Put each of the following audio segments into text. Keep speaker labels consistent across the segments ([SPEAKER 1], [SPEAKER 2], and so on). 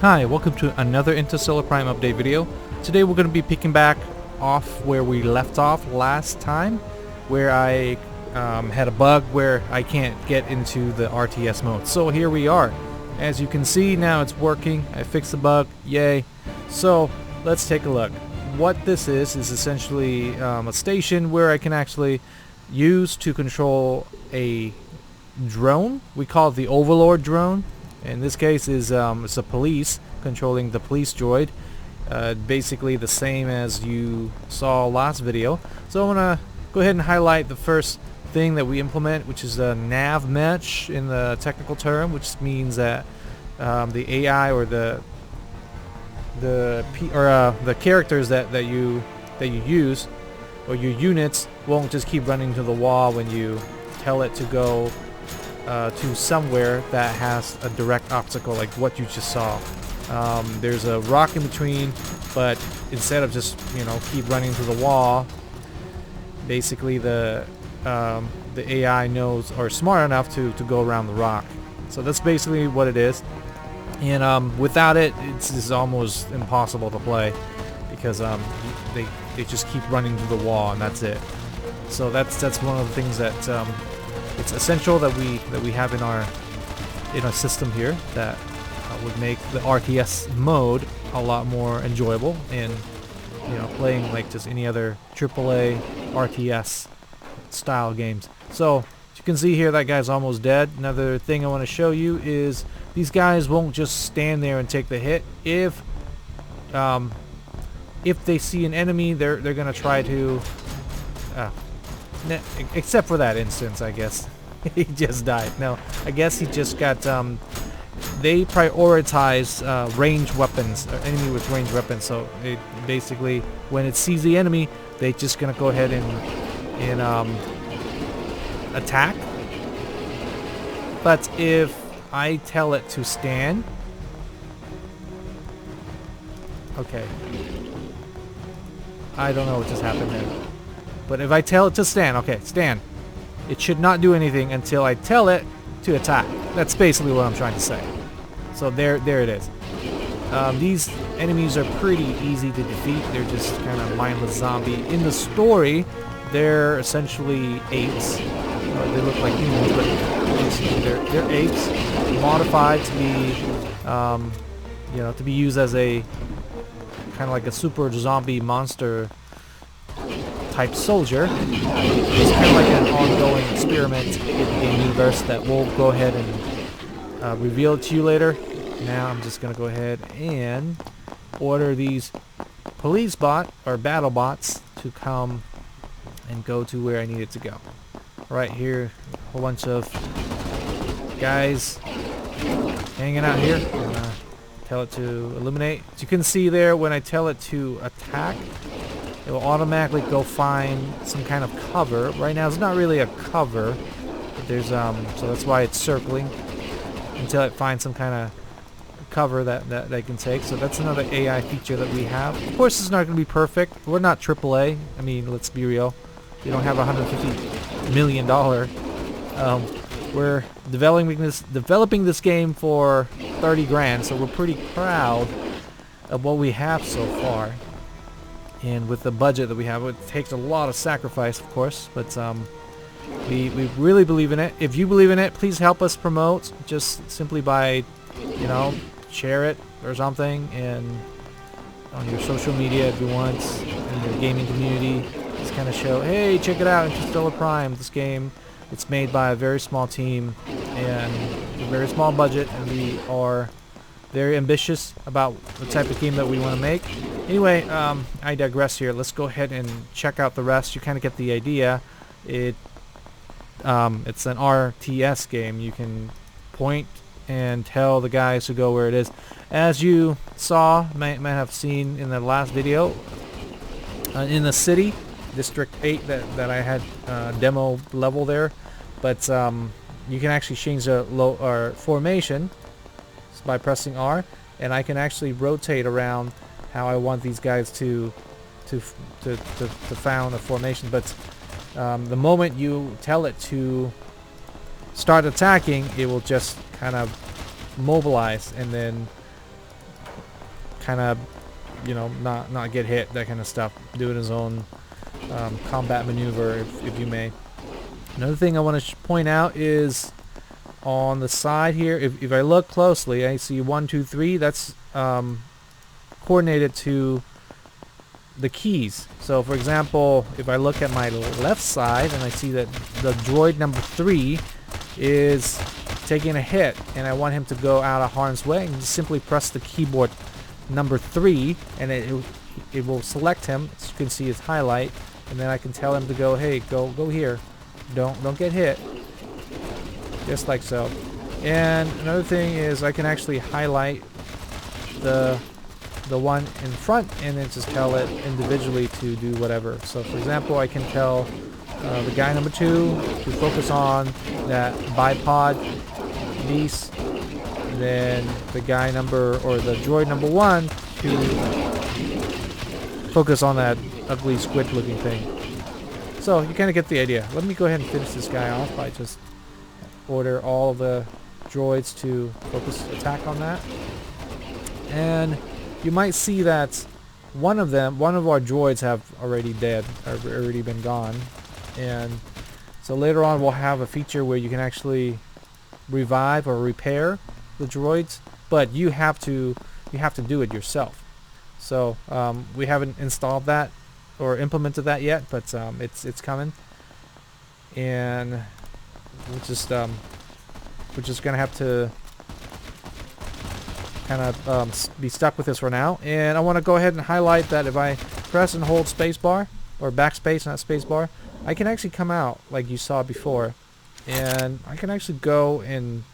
[SPEAKER 1] Hi, welcome to another Interstellar Prime update video. Today we're going to be picking back off where we left off last time, where I had a bug where I can't get into the RTS mode. So here we are. As you can see, now it's working. I fixed the bug, yay. So let's take a look. What this is essentially a station where I can actually use to control a drone. We call it the Overlord drone. In this case is it's a police controlling the police droid, basically the same as you saw last video. So I'm gonna go ahead and highlight the first thing that we implement, which is a nav mesh in the technical term, which means that the AI or the characters that you use or your units won't just keep running to the wall when you tell it to go to somewhere that has a direct obstacle like what you just saw. There's a rock in between, but instead of just keep running to the wall, basically the AI knows or smart enough to go around the rock. So that's basically what it is. And without it, it's almost impossible to play because they just keep running to the wall and that's it. So that's one of the things that it's essential that we have in our system here that would make the RTS mode a lot more enjoyable and playing like just any other AAA RTS style games. So as you can see here, that guy's almost dead. Another thing I want to show you is these guys won't just stand there and take the hit. If they see an enemy, they're gonna try to except for that instance, I guess. He just died. No, I guess he just got they prioritize ranged weapons, or enemy with ranged weapons. So it basically, when it sees the enemy, they just gonna go ahead and attack. But if I tell it to stand, okay, I don't know what just happened there. But if I tell it to stand, okay, stand. It should not do anything until I tell it to attack. That's basically what I'm trying to say. So there it is. These enemies are pretty easy to defeat. They're just kind of mindless zombie. In the story, they're essentially apes. They look like humans, but basically they're apes modified to be, to be used as a kind of like a super zombie monster type soldier. It's kind of like an ongoing experiment in the game universe that we'll go ahead and reveal it to you later. Now I'm just gonna go ahead and order these police bot or battle bots to come and go to where I need it to go. Right here, a whole bunch of guys hanging out here. I'm gonna tell it to eliminate. As you can see there, when I tell it to attack, it will automatically go find some kind of cover. Right now it's not really a cover, but there's so that's why it's circling until it finds some kind of cover that they can take. So that's another AI feature that we have. Of course it's not going to be perfect. We're not AAA. I mean, let's be real. We don't have $150 million. We're developing this game for 30 grand, so we're pretty proud of what we have so far. And with the budget that we have, it takes a lot of sacrifice, of course, but we really believe in it. If you believe in it, please help us promote, just simply by, share it or something, and on your social media if you want, in your gaming community, just kind of show, hey, check it out, Interstellar Prime, this game. It's made by a very small team and a very small budget, and we are very ambitious about the type of game that we want to make. Anyway, I digress here. Let's go ahead and check out the rest. You kind of get the idea. It's an RTS game. You can point and tell the guys to go where it is. As you saw, might have seen in the last video, in the city, District 8 that I had demo level there, but you can actually change the formation by pressing R, and I can actually rotate around how I want these guys to found a formation. But the moment you tell it to start attacking, it will just kind of mobilize and then kind of, you know, not get hit, that kind of stuff. Doing his own combat maneuver, if you may. Another thing I want to point out is on the side here, if I look closely, I see 1, 2, 3. That's coordinated to the keys. So for example, if I look at my left side and I see that the droid number 3 is taking a hit and I want him to go out of harm's way, and just simply press the keyboard number 3 and it will select him. As you can see his highlight, and then I can tell him to go, hey, go here, don't get hit, just like so. And another thing is I can actually highlight the one in front and then just tell it individually to do whatever. So for example, I can tell the guy number 2 to focus on that bipod beast, and then the guy number, or the droid number 1 to focus on that ugly squid looking thing. So you kind of get the idea. Let me go ahead and finish this guy off by just order all the droids to focus attack on that. And you might see that one of our droids have already been gone. And so later on we'll have a feature where you can actually revive or repair the droids, but you have to do it yourself. So we haven't installed that or implemented that yet, but it's coming, and we're just gonna have to kind of be stuck with this for now. And I want to go ahead and highlight that if I press and hold spacebar, or backspace, not spacebar, I can actually come out like you saw before, and I can actually go and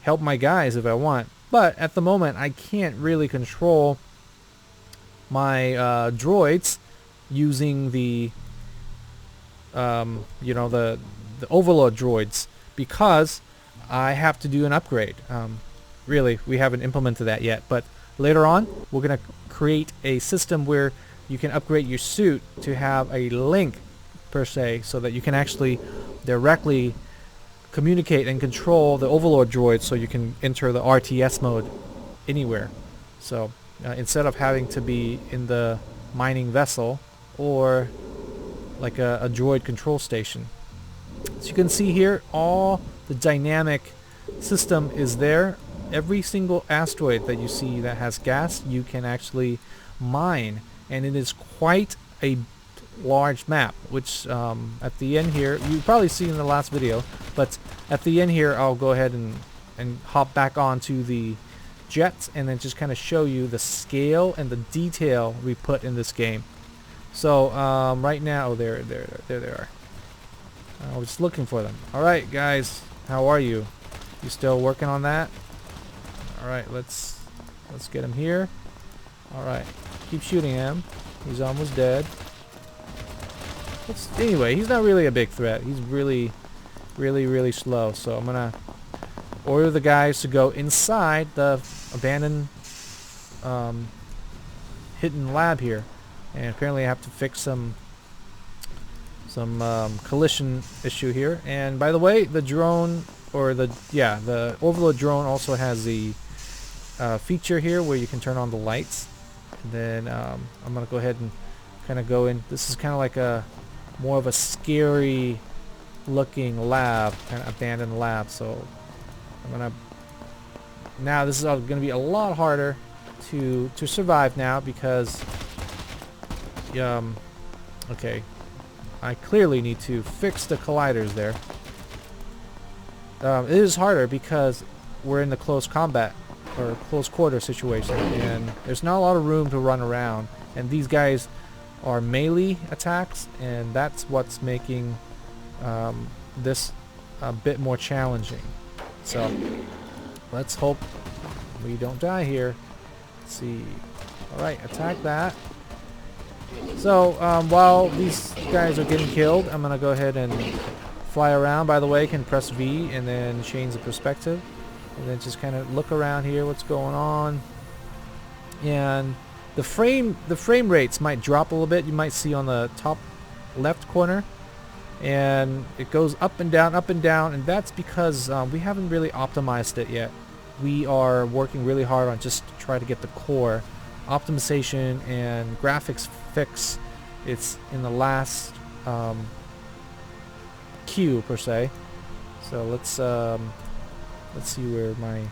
[SPEAKER 1] help my guys if I want. But at the moment I can't really control my droids using the you know, the overload droids, because I have to do an upgrade. Really, we haven't implemented that yet, but later on we're going to create a system where you can upgrade your suit to have a link per se, so that you can actually directly communicate and control the overlord droid, so you can enter the RTS mode anywhere. So instead of having to be in the mining vessel or like a droid control station. So you can see here all the dynamic system is there. Every single asteroid that you see that has gas, you can actually mine, and it is quite a large map, which at the end here, you probably see in the last video, but at the end here I'll go ahead and hop back onto the jets and then just kind of show you the scale and the detail we put in this game. So right now, there they are. I was looking for them. Alright guys, how are you? You still working on that? Alright, let's get him here. Alright, keep shooting him. He's almost dead. Anyway, he's not really a big threat. He's really slow. So I'm gonna order the guys to go inside the abandoned hidden lab here, and apparently I have to fix some collision issue here. And by the way, the drone, or the overload drone, also has the feature here where you can turn on the lights. And then I'm gonna go ahead and kind of go in. This is kind of like a more of a scary looking lab, kind of abandoned lab. So I'm gonna, now this is gonna be a lot harder to survive now, because okay, I clearly need to fix the colliders there. It is harder because we're in the close combat or close quarter situation, and there's not a lot of room to run around, and these guys are melee attacks, and that's what's making this a bit more challenging. So let's hope we don't die here. Let's see. Alright, attack that. So while these guys are getting killed, I'm gonna go ahead and fly around. By the way, can press V and then change the perspective, and then just kind of look around here, what's going on. And the frame rates might drop a little bit. You might see on the top left corner, and it goes up and down, and that's because we haven't really optimized it yet. We are working really hard on just to try to get the core optimization and graphics fix. It's in the last queue per se. So let's see where my,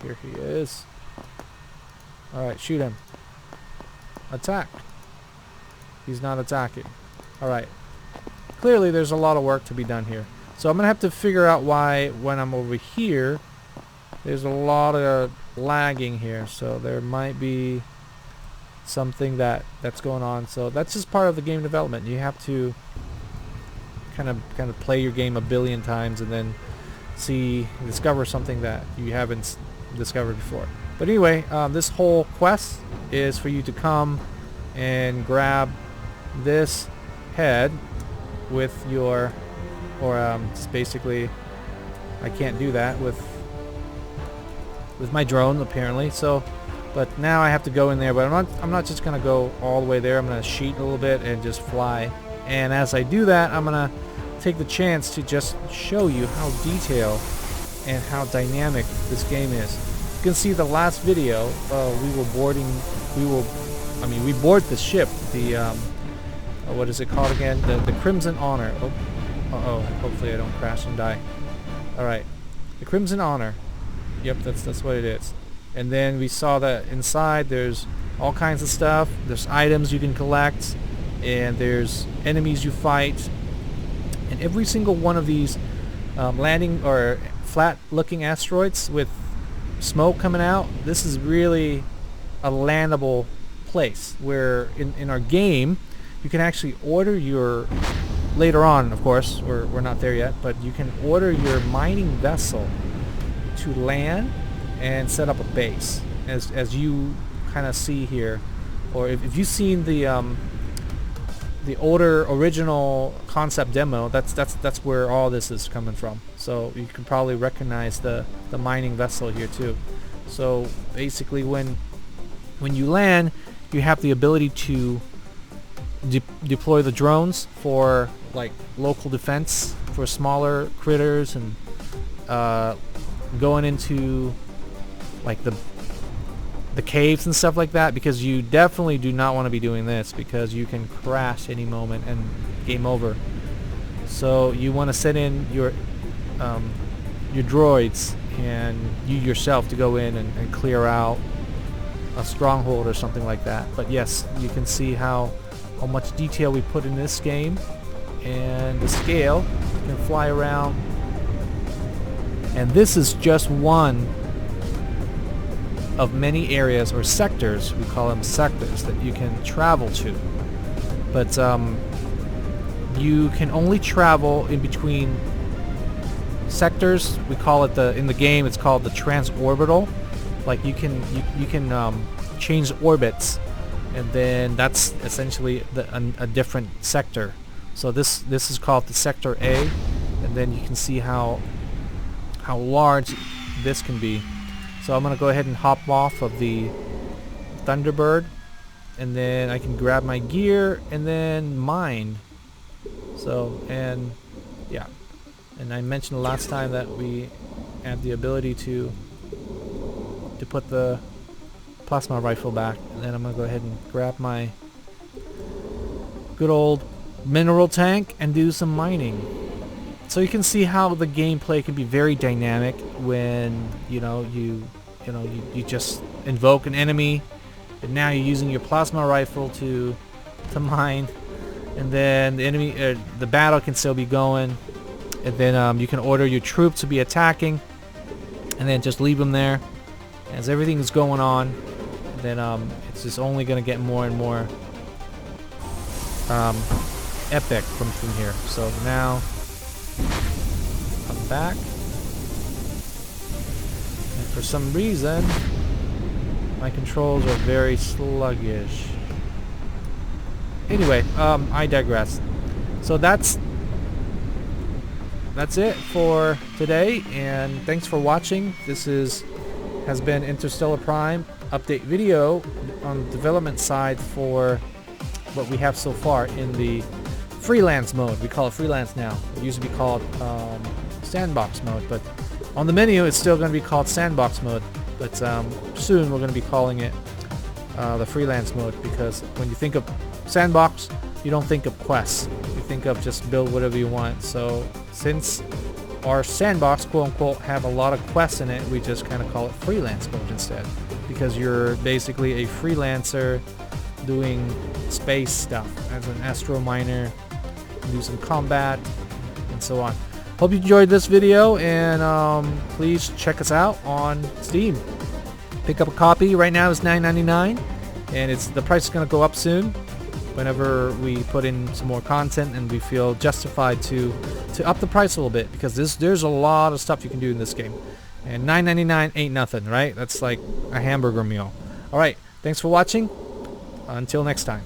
[SPEAKER 1] here he is. Alright, shoot him. Attack. He's not attacking. Alright. Clearly there's a lot of work to be done here. So I'm going to have to figure out why when I'm over here there's a lot of lagging here. So there might be something that's going on. So that's just part of the game development. You have to kind of play your game a billion times and then discover something that you haven't discovered before. But anyway, this whole quest is for you to come and grab this head with your, just basically, I can't do that with my drone apparently. So, but now I have to go in there. But I'm not just gonna go all the way there. I'm gonna sheet a little bit and just fly. And as I do that, I'm gonna take the chance to just show you how detailed and how dynamic this game is. You can see the last video, we board the ship, the what is it called again? The Crimson Honor. Oh, hopefully I don't crash and die. Alright, the Crimson Honor. Yep, that's what it is. And then we saw that inside there's all kinds of stuff. There's items you can collect, and there's enemies you fight. And every single one of these landing or flat looking asteroids with smoke coming out, this is really a landable place where in our game you can actually order your, later on of course, we're not there yet, but you can order your mining vessel to land and set up a base, as you kind of see here. Or if you've seen the older original concept demo, that's where all this is coming from. So you can probably recognize the mining vessel here too. So basically when you land, you have the ability to deploy the drones for like local defense for smaller critters, and going into like the caves and stuff like that, because you definitely do not want to be doing this because you can crash any moment and game over. So you want to set in your droids and you yourself to go in and clear out a stronghold or something like that. But yes, you can see how much detail we put in this game, and the scale. You can fly around, and this is just one of many areas or sectors, we call them sectors, that you can travel to. But you can only travel in between sectors. We call it in the game it's called the transorbital. Like you can change orbits, and then that's essentially a different sector. So this is called the sector A, and then you can see how large this can be. So I'm gonna go ahead and hop off of the Thunderbird, and then I can grab my gear and then mine. So, and yeah, and I mentioned last time that we have the ability to put the plasma rifle back, and then I'm gonna go ahead and grab my good old mineral tank and do some mining. So you can see how the gameplay can be very dynamic when you just invoke an enemy, and now you're using your plasma rifle to mine, and then the enemy, the battle can still be going, and then you can order your troops to be attacking, and then just leave them there as everything is going on. And then it's just only going to get more and more epic from here. So now I'm back, and for some reason my controls are very sluggish. Anyway, I digress. So that's it for today, and thanks for watching. This has been Interstellar Prime update video on the development side for what we have so far in the freelance mode. We call it freelance now. It used to be called sandbox mode, but on the menu it's still going to be called sandbox mode. But soon we're going to be calling it the freelance mode, because when you think of sandbox, you don't think of quests. You think of just build whatever you want. So since our sandbox, quote unquote, have a lot of quests in it, we just kind of call it freelance mode instead, because you're basically a freelancer doing space stuff as an astro miner, do some combat and so on. Hope you enjoyed this video, and please check us out on Steam. Pick up a copy. Right now it's $9.99, and the price is going to go up soon whenever we put in some more content and we feel justified to up the price a little bit, because there's a lot of stuff you can do in this game, and $9.99 ain't nothing, right? That's like a hamburger meal. Alright, thanks for watching. Until next time.